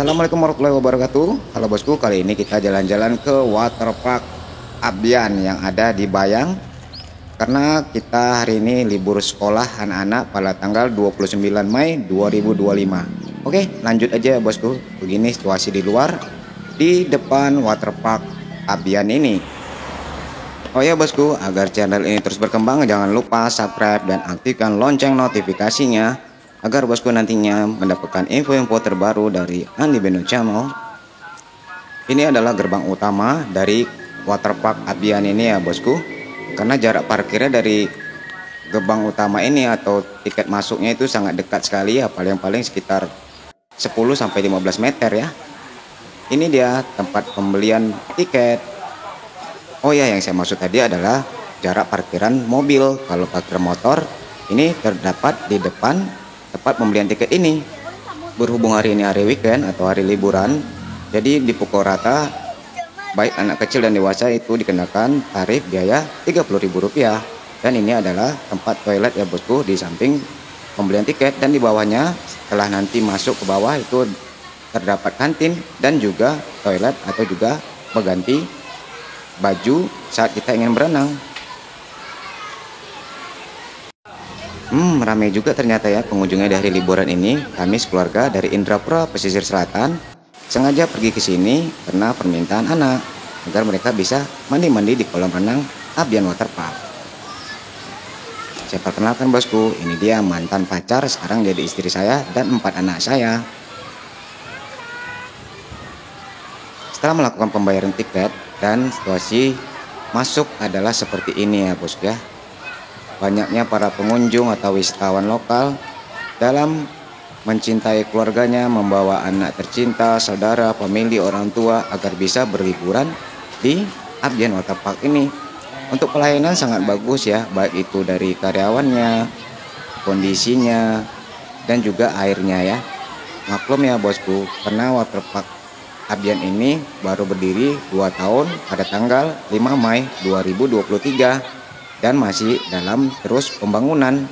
Assalamualaikum warahmatullahi wabarakatuh. Halo bosku, kali ini kita jalan-jalan ke waterpark Abyan yang ada di Bayang. Karena kita hari ini libur sekolah anak-anak pada tanggal 29 Mei 2025. Oke, lanjut aja bosku. Begini situasi di luar di depan waterpark Abyan ini. Oh ya bosku, agar channel ini terus berkembang jangan lupa subscribe dan aktifkan lonceng notifikasinya agar bosku nantinya mendapatkan info-info terbaru dari Andi Beno Channel. Ini adalah gerbang utama dari waterpark Abyan ini ya bosku. Karena jarak parkirnya dari gerbang utama ini atau tiket masuknya itu sangat dekat sekali ya, paling-paling sekitar 10-15 meter ya. Ini dia tempat pembelian tiket. Oh ya, yang saya maksud tadi adalah jarak parkiran mobil. Kalau parkir motor ini terdapat di depan tempat pembelian tiket ini. Berhubung hari ini hari weekend atau hari liburan, jadi dipukul rata baik anak kecil dan dewasa itu dikenakan tarif biaya Rp30.000. Dan ini adalah tempat toilet ya bosku, di samping pembelian tiket, dan di bawahnya setelah nanti masuk ke bawah itu terdapat kantin dan juga toilet atau juga mengganti baju saat kita ingin berenang. Ramai juga ternyata ya pengunjungnya dari liburan ini. Kami sekeluarga dari Indrapura Pesisir Selatan sengaja pergi ke sini karena permintaan anak agar mereka bisa mandi-mandi di kolam renang Abyan Waterpark. Saya perkenalkan bosku, ini dia mantan pacar sekarang jadi istri saya dan 4 anak saya. Setelah melakukan pembayaran tiket dan situasi masuk adalah seperti ini ya bosku ya. Banyaknya para pengunjung atau wisatawan lokal dalam mencintai keluarganya, membawa anak tercinta, saudara, famili, orang tua agar bisa berliburan di Abyan Waterpark ini. Untuk pelayanan sangat bagus ya, baik itu dari karyawannya, kondisinya, dan juga airnya ya. Maklum ya bosku, karena waterpark Abyan ini baru berdiri 2 tahun pada tanggal 5 Mei 2023 dan masih dalam terus pembangunan.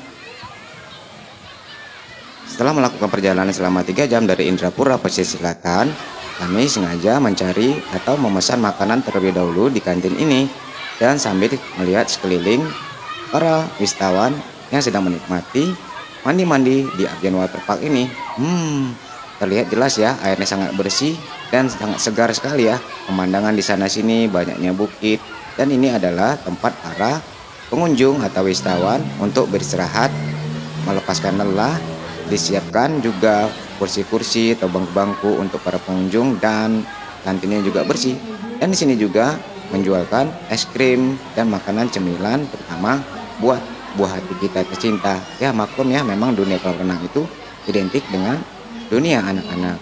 Setelah melakukan perjalanan selama 3 jam dari Indrapura Pesisir Selatan, kami sengaja mencari atau memesan makanan terlebih dahulu di kantin ini dan sambil melihat sekeliling para wisatawan yang sedang menikmati mandi-mandi di Abyan Waterpark ini. Terlihat jelas ya, airnya sangat bersih dan sangat segar sekali ya. Pemandangan di sana sini banyaknya bukit, dan ini adalah tempat para pengunjung atau wisatawan untuk beristirahat, melepaskan lelah. Disiapkan juga kursi-kursi atau bangku-bangku untuk para pengunjung dan kantinnya juga bersih. Dan di sini juga menjualkan es krim dan makanan cemilan terutama buat buah hati kita tercinta. Ya maklum ya, memang dunia kolam renang itu identik dengan dunia anak-anak.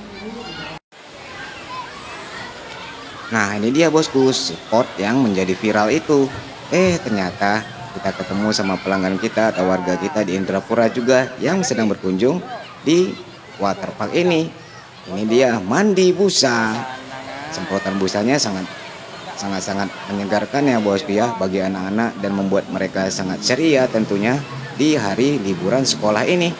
Nah ini dia bosku, spot yang menjadi viral itu. Ternyata kita ketemu sama pelanggan kita atau warga kita di Indrapura juga yang sedang berkunjung di waterpark ini. Ini dia mandi busa. Semprotan busanya sangat menyegarkan ya bosku ya bagi anak-anak dan membuat mereka sangat ceria tentunya di hari liburan sekolah ini.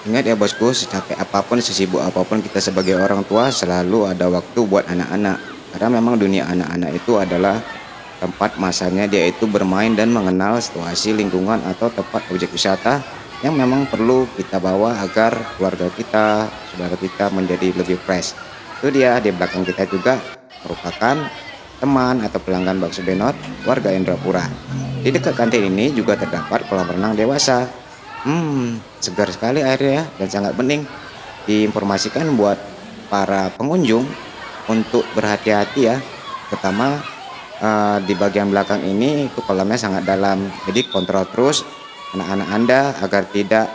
Ingat ya bosku, secapek apapun, sesibuk apapun kita sebagai orang tua selalu ada waktu buat anak-anak. Karena memang dunia anak-anak itu adalah tempat masanya dia itu bermain dan mengenal situasi lingkungan atau tempat objek wisata yang memang perlu kita bawa agar keluarga kita, saudara kita menjadi lebih fresh. Itu dia di belakang kita juga merupakan teman atau pelanggan bakso Benot warga Indrapura. Di dekat kantin ini juga terdapat kolam renang dewasa. Segar sekali airnya ya, dan sangat bening. Diinformasikan buat para pengunjung untuk berhati-hati ya, terutama di bagian belakang ini itu kolamnya sangat dalam, jadi kontrol terus anak-anak Anda agar tidak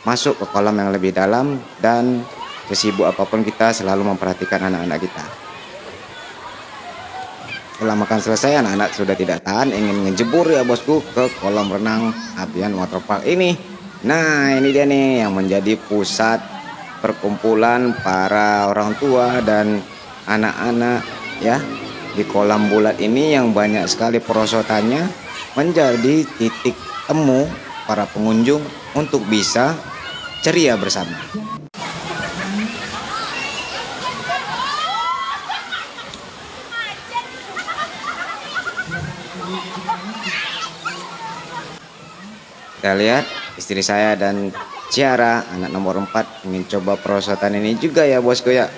masuk ke kolam yang lebih dalam, dan sesibuk apapun kita selalu memperhatikan anak-anak kita. Setelah makan selesai, anak-anak sudah tidak tahan ingin ngejebur ya bosku ke kolam renang Abyan Waterpark ini. Nah ini dia nih yang menjadi pusat perkumpulan para orang tua dan anak-anak ya. Di kolam bulat ini yang banyak sekali perosotannya menjadi titik temu para pengunjung untuk bisa ceria bersama. Kita lihat istri saya dan Ciara, anak nomor 4, ingin coba perosotan ini juga ya bosku ya.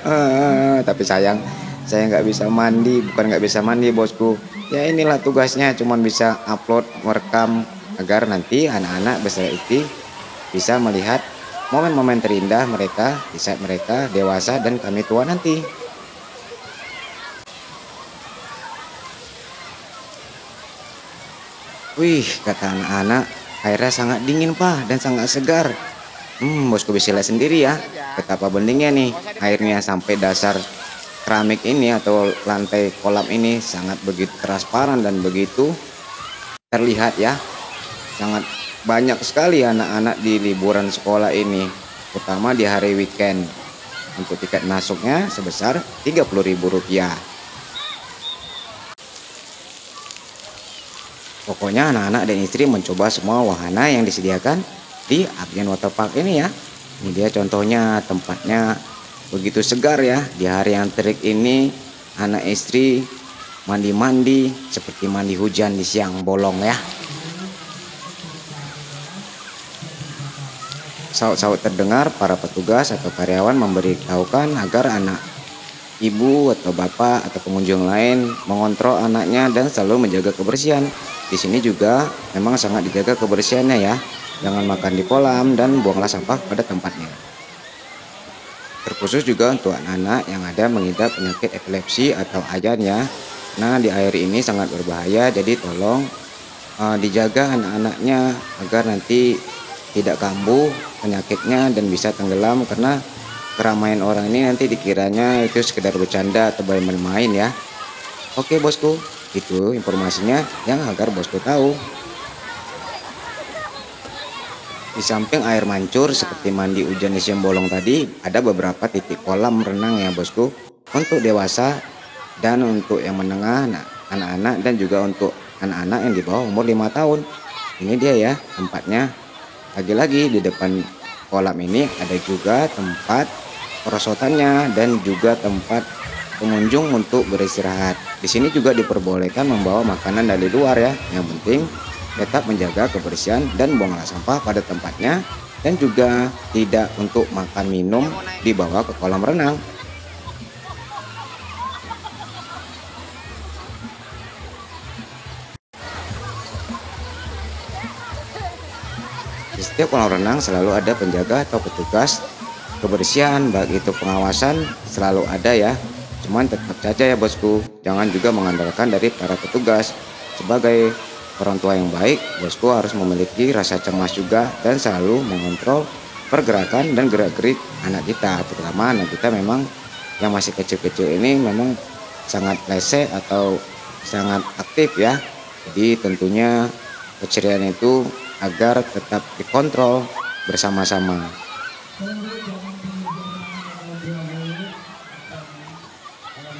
Tapi sayang saya nggak bisa mandi, bukan nggak bisa mandi bosku. Ya inilah tugasnya, cuman bisa upload, merekam agar nanti anak-anak besar itu bisa melihat momen-momen terindah mereka di saat mereka dewasa dan kami tua nanti. Wih, kata anak-anak, airnya sangat dingin pak dan sangat segar. Bosku bisa lihat sendiri ya, betapa beningnya nih airnya sampai dasar keramik ini atau lantai kolam ini sangat begitu transparan dan begitu terlihat ya. Sangat banyak sekali anak-anak di liburan sekolah ini, terutama di hari weekend. Untuk tiket masuknya sebesar Rp30.000. Pokoknya anak-anak dan istri mencoba semua wahana yang disediakan di Abian Waterpark ini ya. Ini dia contohnya, tempatnya begitu segar ya. Di hari yang terik ini anak istri mandi-mandi seperti mandi hujan di siang bolong ya. Saut-saut terdengar para petugas atau karyawan memberitahukan agar anak ibu atau bapak atau pengunjung lain mengontrol anaknya dan selalu menjaga kebersihan. Di sini juga memang sangat dijaga kebersihannya ya. Jangan makan di kolam dan buanglah sampah pada tempatnya. Terkhusus juga untuk anak-anak yang ada mengidap penyakit epilepsi atau ajan ya. Nah, di air ini sangat berbahaya, jadi tolong dijaga anak-anaknya agar nanti tidak kambuh penyakitnya dan bisa tenggelam, karena keramaian orang ini nanti dikiranya itu sekedar bercanda atau bermain-main ya. Oke bosku, itu informasinya yang agar bosku tahu. Di samping air mancur seperti mandi hujan di siang bolong tadi, ada beberapa titik kolam renang ya bosku, untuk dewasa dan untuk yang menengah, anak-anak dan juga untuk anak-anak yang di bawah umur 5 tahun. Ini dia ya tempatnya. Lagi-lagi di depan kolam ini ada juga tempat perosotannya dan juga tempat pengunjung untuk beristirahat. Di sini juga diperbolehkan membawa makanan dari luar ya. Yang penting tetap menjaga kebersihan dan buanglah sampah pada tempatnya, dan juga tidak untuk makan minum dibawa ke kolam renang. Di setiap kolam renang selalu ada penjaga atau petugas kebersihan, baik itu pengawasan selalu ada ya. Cuman tetap saja ya bosku, jangan juga mengandalkan dari para petugas. Sebagai orang tua yang baik, bosku harus memiliki rasa cemas juga dan selalu mengontrol pergerakan dan gerak-gerik anak kita, terutama anak kita memang yang masih kecil-kecil ini memang sangat lese atau sangat aktif ya. Jadi tentunya keceriaan itu agar tetap dikontrol bersama-sama.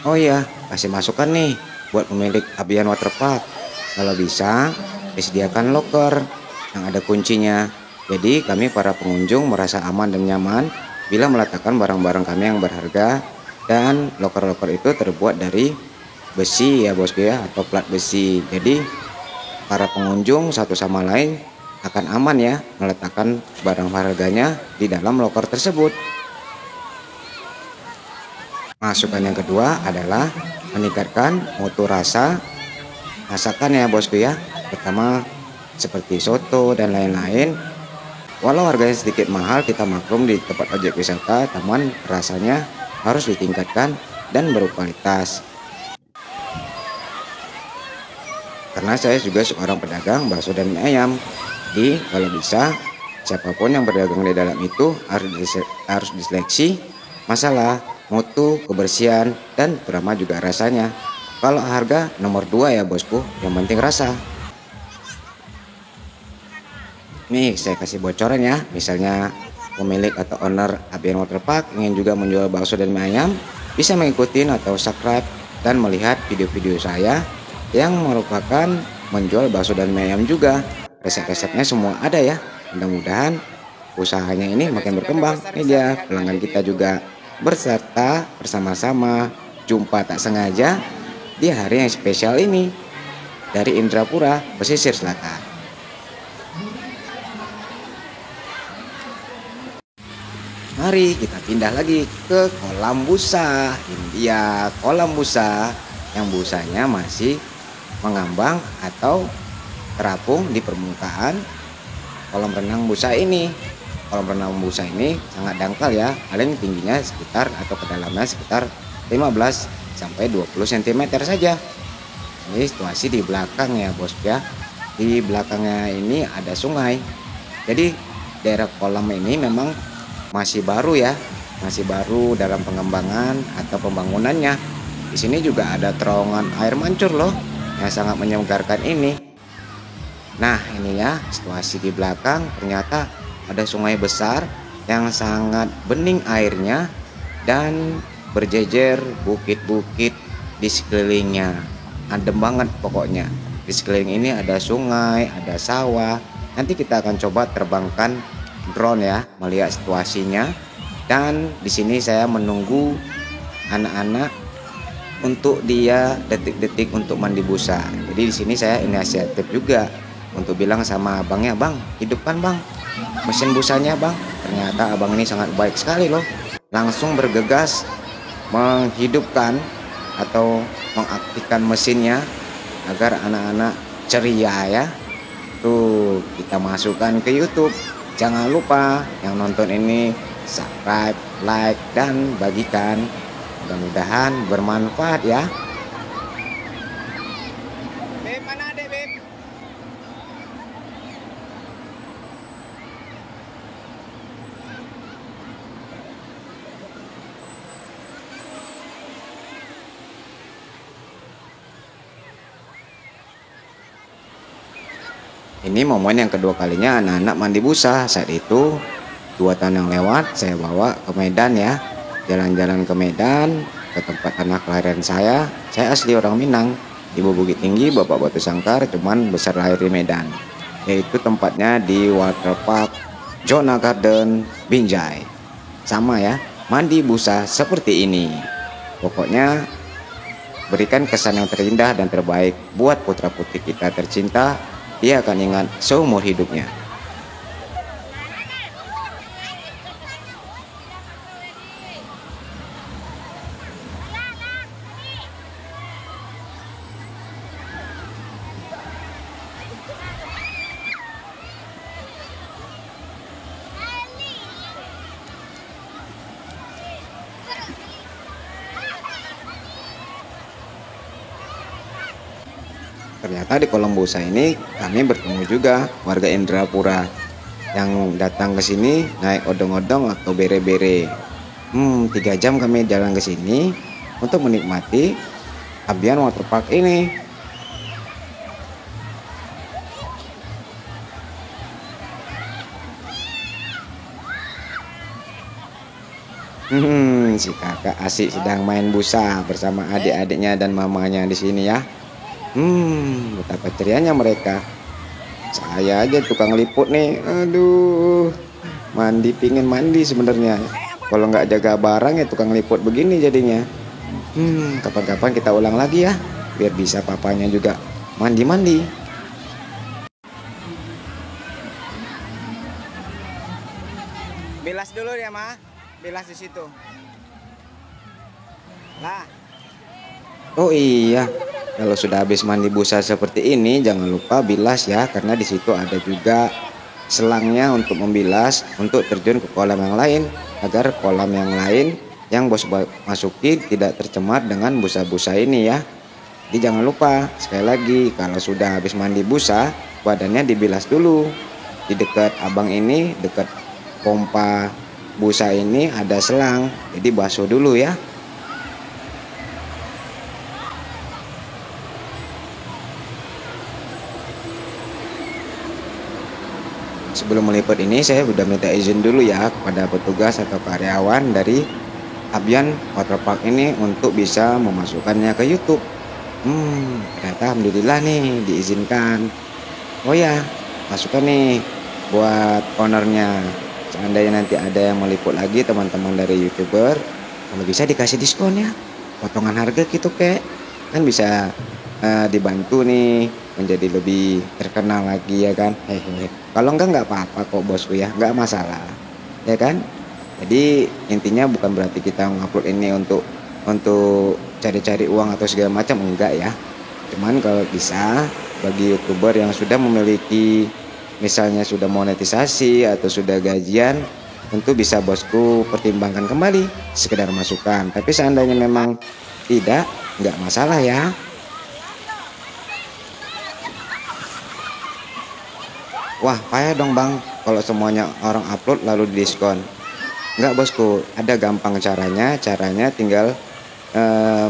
Oh iya, kasih masukan nih buat pemilik Abian Waterpark. Kalau bisa disediakan loker yang ada kuncinya. Jadi kami para pengunjung merasa aman dan nyaman bila meletakkan barang-barang kami yang berharga, dan loker-loker itu terbuat dari besi ya bosku ya, atau plat besi. Jadi para pengunjung satu sama lain akan aman ya meletakkan barang harganya di dalam loker tersebut. Masukan yang kedua adalah meningkatkan mutu rasa masakan ya bosku ya, pertama seperti soto dan lain-lain. Walau harganya sedikit mahal, kita maklum di tempat objek wisata, namun rasanya harus ditingkatkan dan berkualitas. Karena saya juga seorang pedagang bakso dan mie ayam. Jadi kalau bisa siapapun yang berdagang di dalam itu harus diseleksi masalah mutu, kebersihan, dan terutama juga rasanya. Kalau harga nomor 2 ya bosku, yang penting rasa. Nih saya kasih bocoran ya, misalnya pemilik atau owner Abian Waterpark ingin juga menjual bakso dan mie ayam, bisa mengikuti atau subscribe dan melihat video-video saya yang merupakan menjual bakso dan mie ayam juga. Resep-resepnya semua ada ya. Mudah-mudahan usahanya ini makin berkembang. Ini dia pelanggan kita juga berserta bersama-sama jumpa tak sengaja di hari yang spesial ini. dari Indrapura, pesisir selatan. Mari kita pindah lagi ke kolam busa. Ini dia kolam busa yang busanya masih mengambang atau terapung di permukaan kolam renang busa ini. Kolam renang busa ini sangat dangkal ya, paling tingginya sekitar atau kedalamannya sekitar 15 sampai 20 cm saja. Ini situasi di belakang ya bos ya. Di belakangnya ini ada sungai. Jadi daerah kolam ini memang masih baru ya, masih baru dalam pengembangan atau pembangunannya. Di sini juga ada terowongan air mancur loh yang sangat menyegarkan ini. Nah ini ya situasi di belakang, ternyata ada sungai besar yang sangat bening airnya dan berjejer bukit-bukit di sekelilingnya. Adem banget pokoknya. Di sekeliling ini ada sungai, ada sawah. Nanti kita akan coba terbangkan drone ya, melihat situasinya. Dan di sini saya menunggu anak-anak untuk dia detik-detik untuk mandi busa. Jadi di sini saya inisiatif juga untuk bilang sama abangnya, "Bang, hidupkan Bang mesin busanya Bang." Ternyata abang ini sangat baik sekali loh. Langsung bergegas menghidupkan atau mengaktifkan mesinnya agar anak-anak ceria ya. Tuh, kita masukkan ke YouTube. Jangan lupa yang nonton ini subscribe, like, dan bagikan. Mudah-mudahan bermanfaat ya. Beb, mana adek, Beb? Ini momen yang kedua kalinya anak-anak mandi busa. Saat itu 2 tahun yang lewat saya bawa ke Medan ya, jalan-jalan ke Medan, ke tempat tanah kelahiran saya. Saya asli orang Minang, ibu Bukit Tinggi, bapak Batu Sangkar, cuman besar lahir di Medan. Yaitu tempatnya di Waterpark Jona Garden Binjai. Sama ya, mandi busa seperti ini. Pokoknya berikan kesan yang terindah dan terbaik buat putra putri kita tercinta. Dia akan ingat seumur hidupnya. Ternyata di kolam busa ini kami bertemu juga warga Indrapura yang datang ke sini naik odong-odong atau bere-bere. 3 jam kami jalan ke sini untuk menikmati Abian Waterpark ini. Si kakak asik sedang main busa bersama adik-adiknya dan mamanya di sini ya. Betapa cerianya mereka. Saya aja tukang liput nih. Aduh, pingin mandi sebenarnya. Kalau nggak jaga barang ya tukang liput begini jadinya. Kapan-kapan kita ulang lagi ya, biar bisa papanya juga mandi-mandi. Bilas dulu ya, Ma. Bilas di situ. Lah. Oh iya, kalau sudah habis mandi busa seperti ini jangan lupa bilas ya, karena di situ ada juga selangnya untuk membilas untuk terjun ke kolam yang lain agar kolam yang lain yang bos masuki tidak tercemar dengan busa-busa ini ya. Jadi jangan lupa sekali lagi kalau sudah habis mandi busa badannya dibilas dulu. Di dekat abang ini, dekat pompa busa ini ada selang, jadi basuh dulu ya. Sebelum meliput ini saya sudah minta izin dulu ya kepada petugas atau karyawan dari Abian Waterpark ini untuk bisa memasukkannya ke YouTube. Ternyata alhamdulillah nih diizinkan. Oh ya, masukkan nih buat ownernya. Seandainya nanti ada yang meliput lagi teman-teman dari YouTuber, kalau bisa dikasih diskon ya, potongan harga gitu kek. Kan bisa dibantu nih menjadi lebih terkenal lagi ya kan. Hehehe. Kalau enggak nggak apa-apa kok bosku ya, nggak masalah ya kan. Jadi intinya bukan berarti kita ngupload ini untuk cari-cari uang atau segala macam, enggak ya. Cuman kalau bisa bagi youtuber yang sudah memiliki misalnya sudah monetisasi atau sudah gajian, tentu bisa bosku pertimbangkan kembali sekedar masukan. Tapi seandainya memang tidak, nggak masalah ya. Wah payah dong bang kalau semuanya orang upload lalu diskon. Enggak bosku, ada gampang caranya tinggal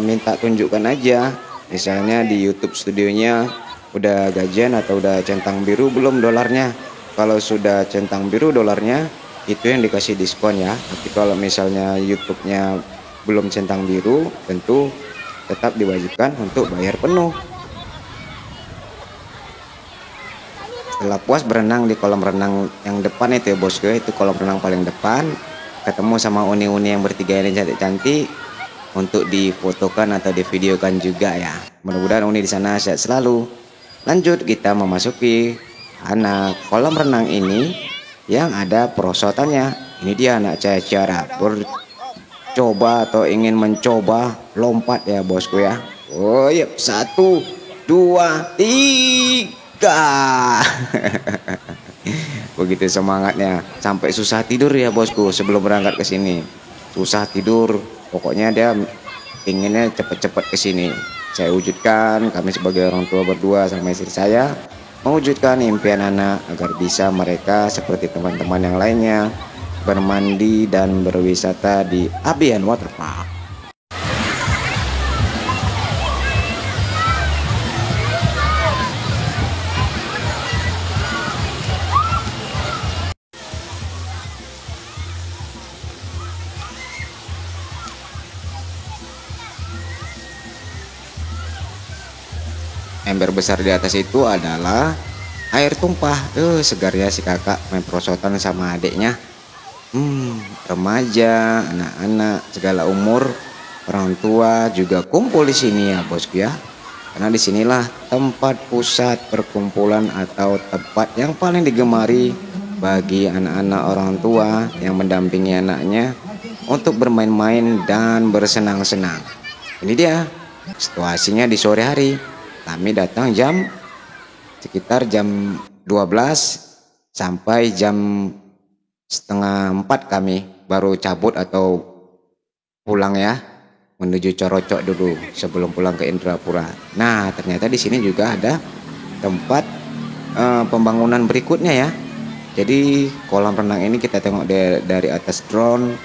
minta tunjukkan aja. Misalnya di YouTube studionya udah gajian atau udah centang biru belum dolarnya. Kalau sudah centang biru dolarnya itu yang dikasih diskon ya. Tapi kalau misalnya YouTube-nya belum centang biru, tentu tetap diwajibkan untuk bayar penuh. Setelah puas berenang di kolam renang yang depan itu ya bosku, itu kolam renang paling depan, ketemu sama uni-uni yang bertiga ini cantik-cantik untuk difotokan atau divideokan juga ya. Mudah-mudahan uni di sana sehat selalu. Lanjut kita memasuki anak kolam renang ini yang ada perosotannya. Ini dia anak cara bercoba atau ingin mencoba lompat ya bosku ya. Oh yuk, 1, 2, 3. Begitu semangatnya sampai susah tidur ya bosku sebelum berangkat ke sini. Susah tidur, pokoknya dia pinginnya cepet-cepet ke sini. Saya wujudkan, kami sebagai orang tua berdua sama istri saya mewujudkan impian anak agar bisa mereka seperti teman-teman yang lainnya bermandi dan berwisata di Abian Waterpark. Ember besar di atas itu adalah air tumpah. Segarnya si kakak main perosotan sama adiknya. Remaja, anak-anak, segala umur, orang tua juga kumpul di sini ya bosku ya. Karena disinilah tempat pusat perkumpulan atau tempat yang paling digemari bagi anak-anak orang tua yang mendampingi anaknya untuk bermain-main dan bersenang-senang. Ini dia situasinya di sore hari. Kami datang sekitar jam 12 sampai jam setengah 4 kami baru cabut atau pulang ya, menuju Corocok dulu sebelum pulang ke Indrapura. Nah ternyata di sini juga ada tempat pembangunan berikutnya ya. Jadi kolam renang ini kita tengok dari atas drone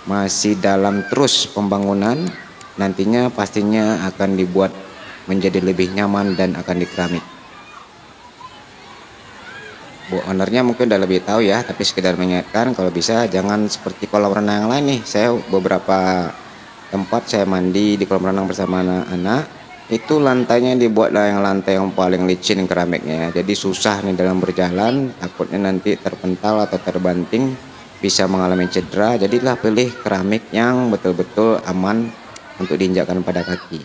masih dalam terus pembangunan. Nantinya pastinya akan dibuat menjadi lebih nyaman dan akan dikeramik. Bu ownernya mungkin udah lebih tahu ya, tapi sekedar mengingatkan kalau bisa jangan seperti kolam renang yang lain nih. Saya beberapa tempat saya mandi di kolam renang bersama anak-anak, itu lantainya dibuat yang lantai yang paling licin keramiknya. Jadi susah nih dalam berjalan, takutnya nanti terpental atau terbanting bisa mengalami cedera. Jadilah pilih keramik yang betul-betul aman untuk diinjakkan pada kaki.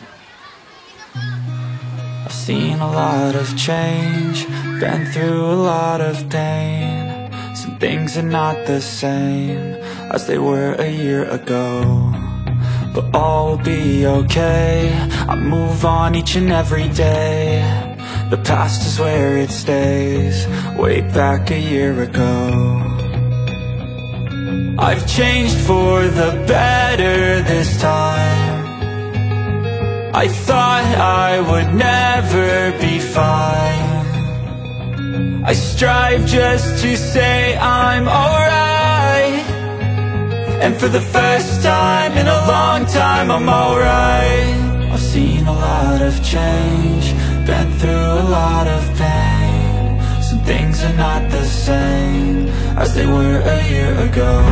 I've seen a lot of change, been through a lot of pain. Some things are not the same as they were a year ago, but all will be okay. I move on each and every day. The past is where it stays, way back a year ago. I've changed for the better this time. I thought I would never be fine. I strive just to say I'm alright, and for the first time in a long time I'm alright. I've seen a lot of change, been through a lot of pain. Some things are not the same as they were a year ago,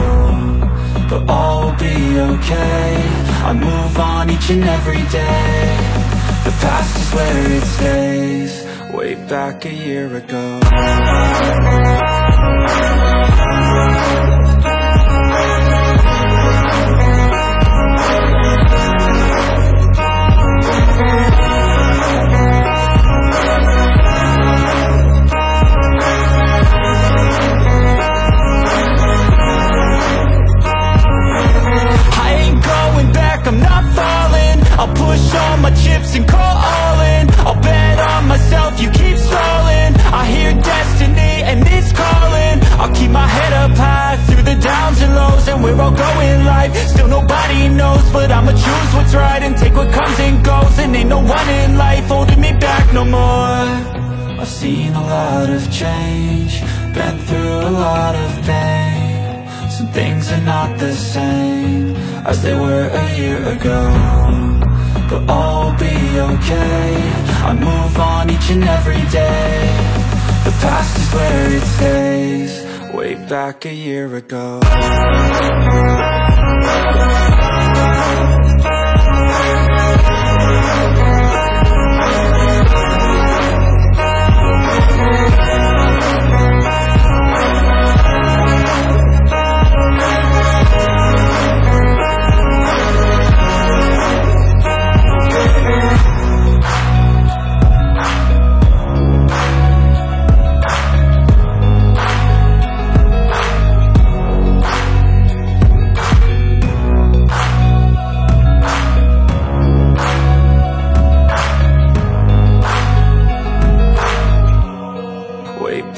but all will be okay. I move on each and every day. The past is where it stays, way back a year ago. ain't no one in life holding me back no more. I've seen a lot of change, been through a lot of pain. Some things are not the same as they were a year ago, but all will be okay. I move on each and every day. The past is where it stays, way back a year ago.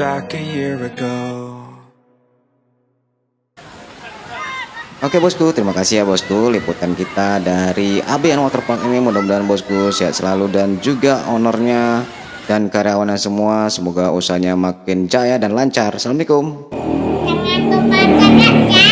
Back a year ago. Oke bosku, terima kasih ya bosku liputan kita dari Abian Waterpark ini. Mudah-mudahan bosku sehat selalu dan juga ownernya dan karyawannya semua semoga usahanya makin jaya dan lancar. Assalamualaikum. Jangan lupa subscribe ya.